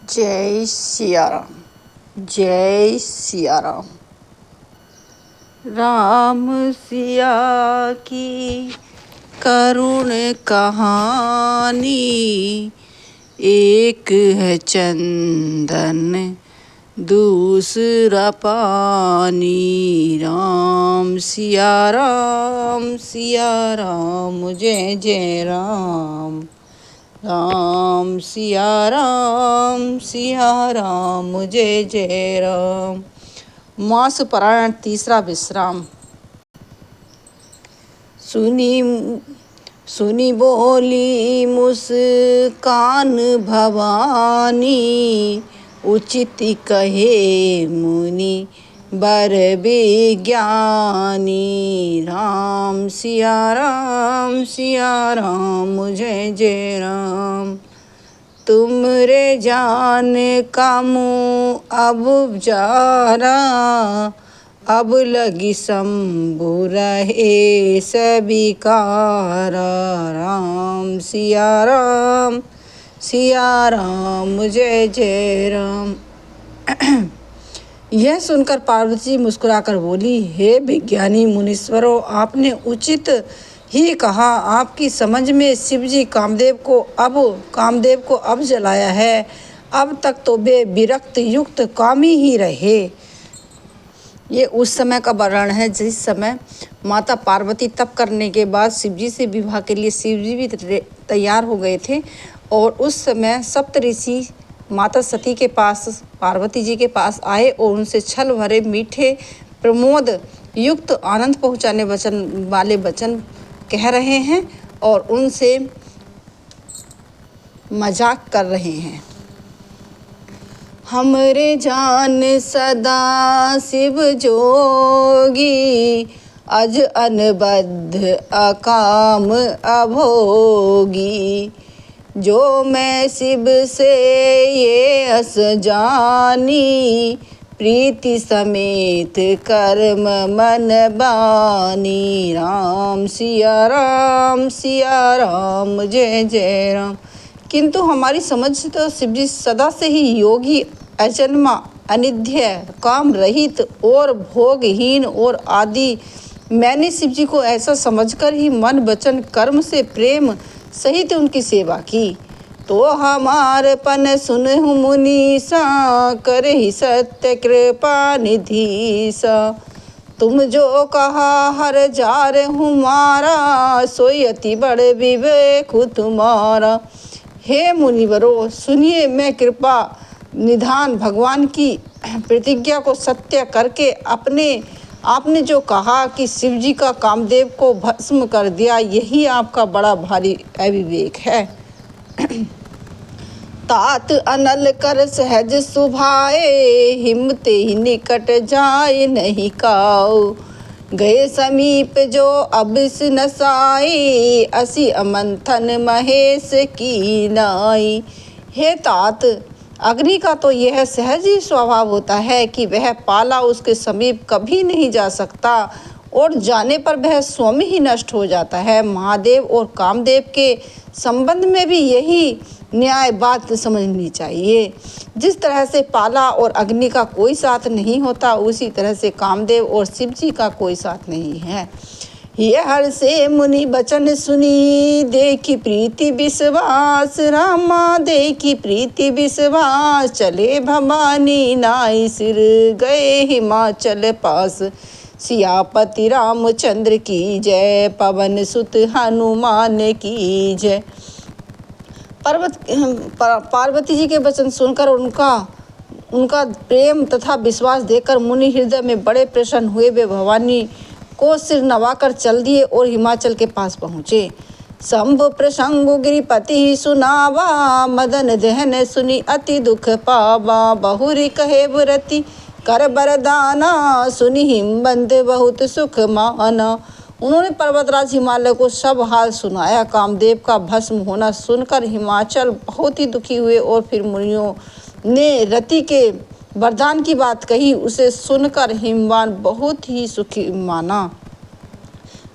जय सिया राम। जय सिया राम। राम सिया की करुण कहानी, एक है चंदन दूसरा पानी। राम सिया राम, सिया राम, जय जय राम। राम सिया राम, सिया राम, जय जय राम। मास पारायण तीसरा विश्राम। सुनी बोली मुस्कान भवानी, उचित कहे मुनि बर विज्ञानी। राम सिया राम, सिया राम, जय जय राम। तुमरे जान का मुँह अब जारा, अब लगी शंभु रहे सबिकारा। राम सिया राम, सिया राम, जय जय राम। यह सुनकर पार्वती जी मुस्कुराकर बोली, हे विज्ञानी मुनीश्वरों, आपने उचित ही कहा। आपकी समझ में शिव जी कामदेव को अब जलाया है। अब तक तो वे विरक्त युक्त कामी ही रहे। ये उस समय का वर्णन है जिस समय माता पार्वती तप करने के बाद शिव जी से विवाह के लिए शिव जी भी तैयार हो गए थे। और उस समय सप्तऋषि माता सती के पास, पार्वती जी के पास आए और उनसे छल भरे मीठे प्रमोद युक्त आनंद पहुँचाने वाले वचन कह रहे हैं और उनसे मजाक कर रहे हैं। हमरे जान सदा शिव जोगी, अज अनबद्ध अकाम अभोगी। जो मैं शिव से ये अस जानी, प्रीति समेत कर्म मन बानी। राम सिया राम, सिया राम, जय जय राम। किंतु हमारी समझ से तो शिव जी सदा से ही योगी, अजन्मा, अनिध्य, काम रहित और भोगहीन और आदि। मैंने शिव जी को ऐसा समझकर ही मन वचन कर्म से प्रेम सहित उनकी सेवा की। तो हमारपन सुनहु मुनीसा, करहि सत्य कृपा निधीसा। तुम जो कहा हर जार हमारा, सोई अति बड़ विवेक तुम्हारा। हे मुनिवरों, सुनिए, मैं कृपा निधान भगवान की प्रतिज्ञा को सत्य करके आपने जो कहा कि शिव जी का कामदेव को भस्म कर दिया, यही आपका बड़ा भारी अविवेक है। तात अनल कर सहज सुभाए, हिम्मते ही निकट जाए नहीं काऊ। गए समीप जो अबिस नसाई, असी अमंथन महेश की नाई। हे तात, अग्नि का तो यह सहज ही स्वभाव होता है कि वह पाला उसके समीप कभी नहीं जा सकता और जाने पर वह स्वयं ही नष्ट हो जाता है। महादेव और कामदेव के संबंध में भी यही न्याय बात समझनी चाहिए। जिस तरह से पाला और अग्नि का कोई साथ नहीं होता, उसी तरह से कामदेव और शिव जी का कोई साथ नहीं है। ये हर से मुनि बचन सुनी, देखी प्रीति विश्वास। रामा देखी प्रीति विश्वास, चले भवानी नाई सिर, गए हिमाचल पास। सियापति रामचंद्र की जय, पवन सुत हनुमान की जय। पार्वती जी के वचन सुनकर उनका प्रेम तथा विश्वास देखकर मुनि हृदय में बड़े प्रसन्न हुए। वे भवानी को सिर नवाकर चल दिए और हिमाचल के पास पहुँचे। शंभु प्रसंग गिरिपति सुनावा, मदन दहन सुनी अति दुख पावा। बहुरी कहे व्रति कर बरदाना, सुनी हिमबंद बहुत सुख माना। उन्होंने पर्वतराज हिमालय को सब हाल सुनाया। कामदेव का भस्म होना सुनकर हिमाचल बहुत ही दुखी हुए और फिर मुनियों ने रति के वरदान की बात कही। उसे सुनकर हिमवान बहुत ही सुखी माना।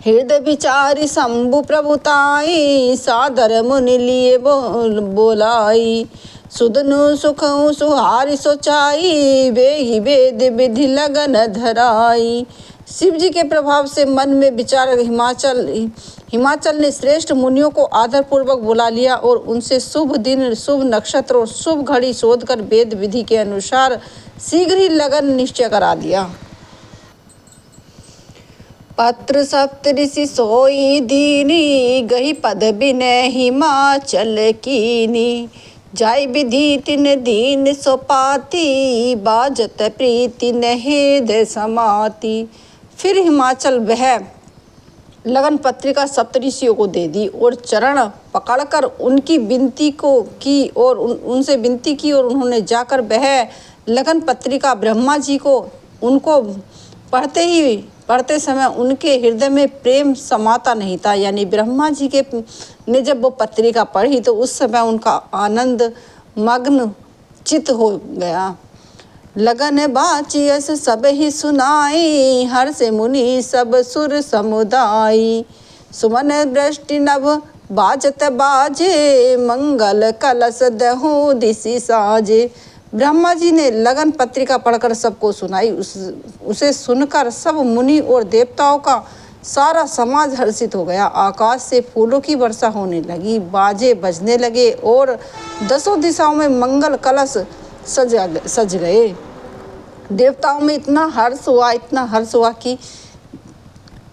हृदय विचारी शंभु प्रभुताई, सादर मुनि लिए बोलाई। सुदनु सुखऊ सुहारी सोचाई, वे ही वेद विधि लगन धराई। शिव जी के प्रभाव से मन में विचार हिमाचल ने श्रेष्ठ मुनियों को आदरपूर्वक बुला लिया और उनसे शुभ दिन, शुभ नक्षत्र और शुभ घड़ी शोधकर वेद विधि के अनुसार शीघ्र ही लगन निश्चय करा दिया। पत्र सप्तऋषि सोई दीनी, गही पद बिनय हिमाचल कीनी। जाय विधि तिन दीन सोपाती, बाजत प्रीति नहेद समाती। फिर हिमाचल वह लगन पत्रिका सप्तऋषियों को दे दी और चरण पकड़कर उनकी विनती को की और उनसे विनती की और उन्होंने जाकर वह लगन पत्रिका ब्रह्मा जी को उनको पढ़ते समय उनके हृदय में प्रेम समाता नहीं था। यानी ब्रह्मा जी के ने जब वो पत्रिका पढ़ी तो उस समय उनका आनंद मग्न चित हो गया। लगन बाचियस सब ही सुनाई, हर से मुनि सब सुर समुदाई। सुमन दृष्टि नभ बाजत बाजे, मंगल कलश दहु दिशि साजे। ब्रह्मा जी ने लगन पत्रिका पढ़कर सबको सुनाई। उसे सुनकर सब मुनि और देवताओं का सारा समाज हर्षित हो गया। आकाश से फूलों की वर्षा होने लगी, बाजे बजने लगे और दसों दिशाओं में मंगल कलश सज गए। देवताओं में इतना हर्ष हुआ कि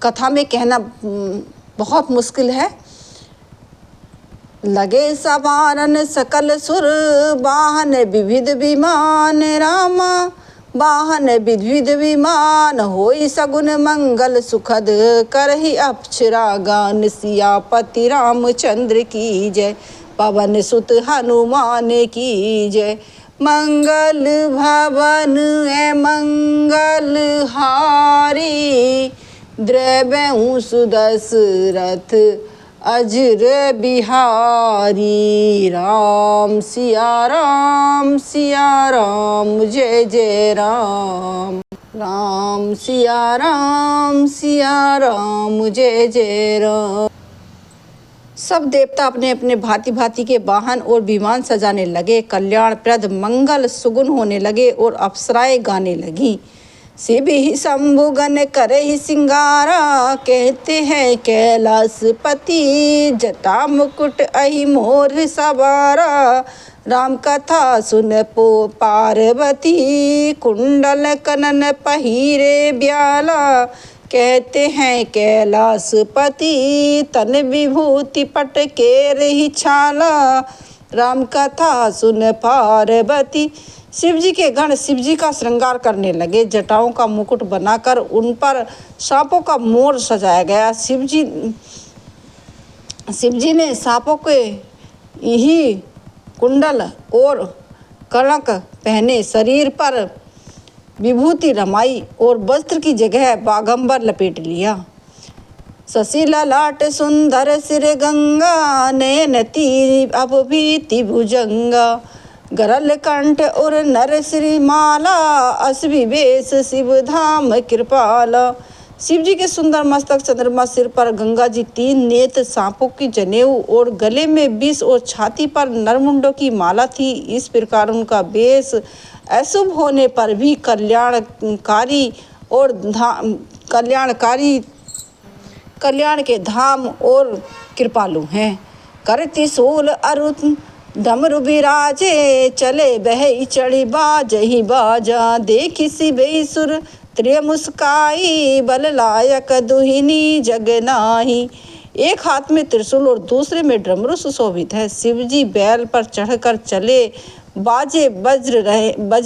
कथा में कहना बहुत मुश्किल है। लगे सवारन सकल सुर, वाहन विविध विमान रामा। वाहन विविध विमान, होई सगुन मंगल सुखद। करहि अप्सरा गान, सियापति रामचंद्र की जय। पवन सुत हनुमान की जय। मंगल भवन है मंगल हारी, द्रव्यऊ सुदशरथ अजर बिहारी। राम सिया राम जय जय राम। राम सिया राम जय जय राम। सब देवता अपने अपने भांति भांति के वाहन और विमान सजाने लगे। कल्याणप्रद मंगल सुगुन होने लगे और अप्सराएं गाने लगी। शिव ही शंभुगन करे ही सिंगारा, कहते हैं कैलाशपति। जटा मुकुट अहि मोर सवारा, राम कथा सुन पो पार्वती। कुंडल कनन पहिरे ब्याला, कहते हैं कैलाशपति। तन विभूति पट के रही छाला, राम कथा सुन पार्वती। शिव जी के गण शिव जी का श्रृंगार करने लगे। जटाओं का मुकुट बनाकर उन पर सांपों का मोर सजाया गया। शिव जी ने सांपों के ही कुंडल और कणक पहने, शरीर पर विभूति रमाई और वस्त्र की जगह बागंबर लपेट लिया। शशि ललाट सुंदर सिर गंगा, नयन तीर अभीति भुजंगा। गरल कंठ और नर श्री माला, असवि वेश शिव धाम कृपाला। शिव जी के सुंदर मस्तक, चंद्रमा सिर पर, गंगा जी 3 नेत्र, सांपों की जनेऊ और गले में विष और छाती पर नरमुंडों की माला थी। इस प्रकार उनका वेश अशुभ होने पर भी कल्याण के धाम और कृपालु हैं। कर त्रिशूल अरुण डमरु बिराजे, चले बहई चढ़ी बाजहि बाजा। देखि शिवई सुर त्रिय मुस्काई, बल लायक दुहिनी जग नाही। एक हाथ में त्रिशूल और दूसरे में डमरू सुशोभित है। शिव जी बैल पर चढ़कर चले, बाजे बज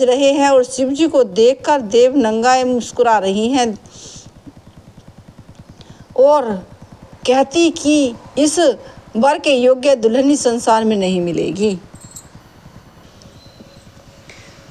रहे हैं और शिव जी को देखकर देव नंगाएं मुस्कुरा रही हैं और कहती कि इस वर के योग्य दुल्हनी संसार में नहीं मिलेगी।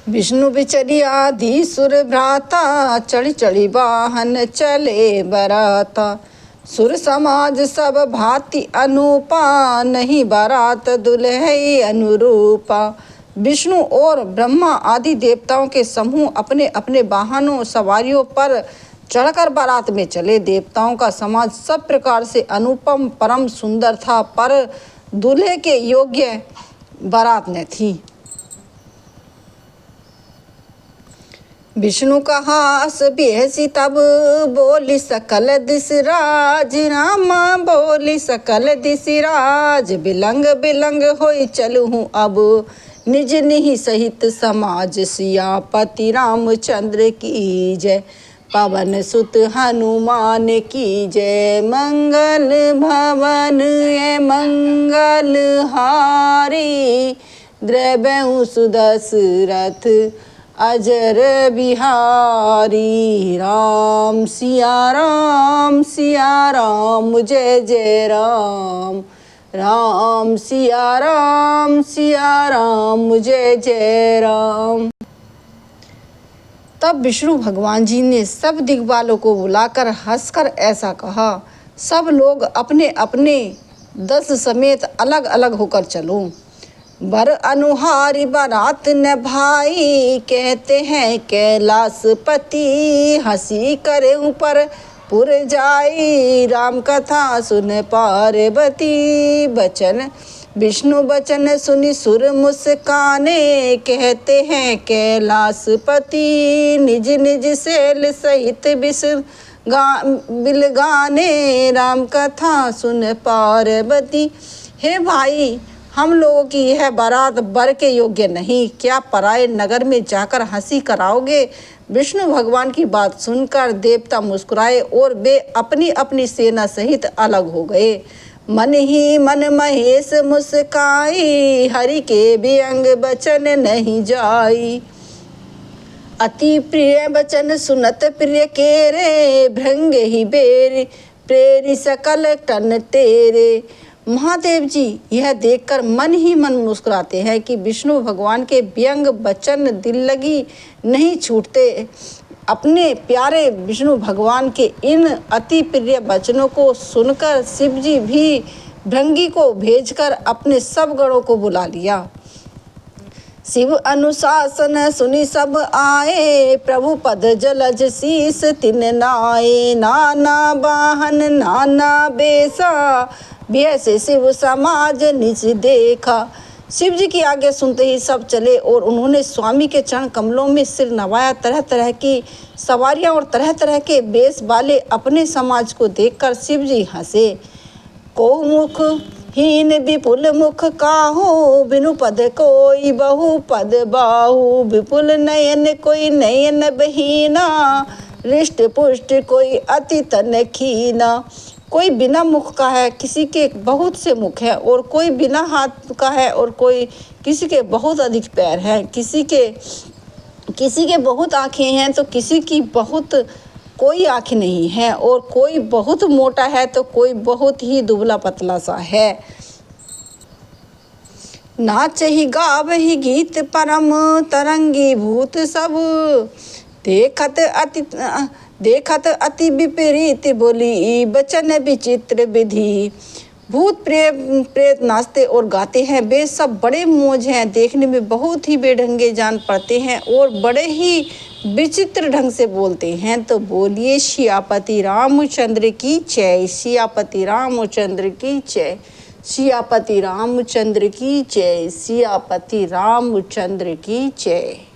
विष्णु बिचरी आदि सुर भ्राता, चढ़ी चढ़ी वाहन चले बराता। सुर समाज सब भांति अनूपा, नहीं बारात दुल्हई अनुरूपा। विष्णु और ब्रह्मा आदि देवताओं के समूह अपने अपने वाहनों सवारियों पर चढ़कर बारात में चले। देवताओं का समाज सब प्रकार से अनुपम परम सुंदर था, पर दूल्हे के योग्य बारात न थी। विष्णु का हास बेहसी तब बोली सकल दिशराज, रामा बोली सकल दिशराज। बिलंग बिलंग होई चलू हूँ अब निज निहि सहित समाज। सियापति रामचंद्र की जय, पवन सुत हनुमान की जय। मंगल भवन ए मंगल हारी, द्रव्यु सुदशरथ अजर बिहारी। राम सिया राम जय जय राम, राम सिया राम जय जय राम। तब विष्णु भगवान जी ने सब दिग्बालों को बुलाकर हंसकर ऐसा कहा, सब लोग अपने अपने दल समेत अलग अलग होकर चलो। बर अनुहारी बारात न भाई, कहते हैं कैलाशपति। हंसी करे ऊपर पुर जाई, राम कथा सुन पार्वती। बचन विष्णु बचन सुनी सुर मुस्काने, कहते हैं कैलाशपति। निज निज सेल सहित बिलगाने, राम कथा सुन पार्वती। हे भाई, हम लोगों की यह बारात बर के योग्य नहीं, क्या पराये नगर में जाकर हंसी कराओगे? विष्णु भगवान की बात सुनकर देवता मुस्कुराए और वे अपनी अपनी सेना सहित अलग हो गए। मन ही मन महेश मुस्काई, हरि के व्यंग बचन नहीं जाई। अति प्रिय बचन सुनत प्रिय केरे, भृंग ही बेर प्रेरी सकल तन तेरे। महादेव जी यह देखकर मन ही मन मुस्कुराते हैं कि विष्णु भगवान के व्यंग बचन दिल लगी नहीं छूटते। अपने प्यारे विष्णु भगवान के इन अति प्रिय वचनों को सुनकर शिव जी भी भृंगी को भेजकर अपने सब गणों को बुला लिया। शिव अनुशासन सुनी सब आए, प्रभु पद जलज शीस तिन नाए। नाना वाहन नाना बेसा, से शिव समाज निज देखा। शिव जी की आज्ञा सुनते ही सब चले और उन्होंने स्वामी के चरण कमलों में सिर नवाया। तरह तरह की सवारियां और तरह तरह के बेस वाले अपने समाज को देखकर शिव जी हंसे। को मुख हीन विपुल मुख काहू, बिनु पद कोई बहु पद बाहु। विपुल नयन कोई नयन बहीना, रिष्ट पुष्ट कोई अति तन खीना। कोई बिना मुख का है, किसी के बहुत से मुख है, और कोई बिना हाथ का है, और कोई किसी के बहुत अधिक पैर हैं। किसी के बहुत आँखें हैं तो किसी की बहुत कोई आँखें नहीं है, और कोई बहुत मोटा है तो कोई बहुत ही दुबला पतला सा है। नाच ही गाव ही गीत परम तरंगी भूत सब, देखत अति विपरीत बोली बचन विचित्र विधि। भूत प्रेत नाचते और गाते हैं, वे सब बड़े मौज हैं, देखने में बहुत ही बेढंगे जान पड़ते हैं और बड़े ही विचित्र ढंग से बोलते हैं। तो बोलिए सियापति रामचंद्र की जय, सियापति रामचंद्र की जय, सियापति रामचंद्र की जय, सियापति रामचंद्र की जय।